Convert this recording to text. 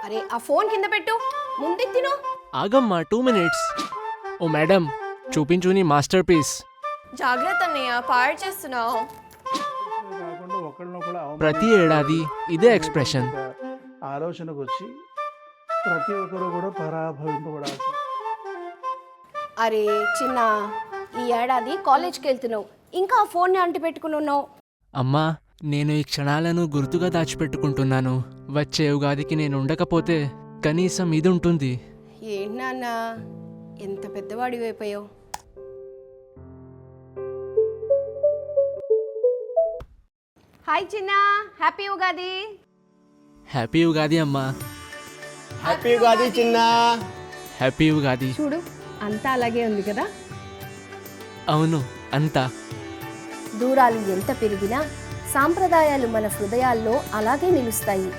అరే ఆ ఫోన్ కింద పెట్టు, ముందు తిను. ఆగమ్మా 2 minutes. ఓ మేడం, చూపించు నీ మాస్టర్ పీస్. జాగ్రత్త అన్నయ్య, పాడు చేస్తున్నావు. కాకుండా ఒకళ్ళనొకళ్ళు ప్రతి ఏడాది ఇదే ఎక్స్ప్రెషన్. ఆలోచనకు వచ్చి ప్రతి ఒక్కరు కూడా పరాభవింపబడాల్సి. అరే చిన్న, ఈ ఏడాది కాలేజ్కి వెళ్తున్నావు, ఇంకా ఆ ఫోన్ని అంటి పెట్టుకుని ఉన్నావు. అమ్మా, నేను ఈ క్షణాలను గుర్తుగా దాచిపెట్టుకుంటున్నాను. వచ్చే ఉగాదికి నేను ఉండకపోతే కనీసం ఇది ఉంటుంది. ఏంటి నాన్న, ఎంత పెద్దవాడి అయిపోయావు. హాయ్ చిన్న, హ్యాపీ ఉగాది. హ్యాపీ ఉగాది అమ్మా. హ్యాపీ ఉగాది చిన్న. హ్యాపీ ఉగాది. చూడు, అంతా అలాగే ఉంది కదా. అవును, అంతా. దూరాలు ఎంత పెరిగినా సాంప్రదాయాలు మన హృదయాల్లో అలాగే నిలుస్తాయి.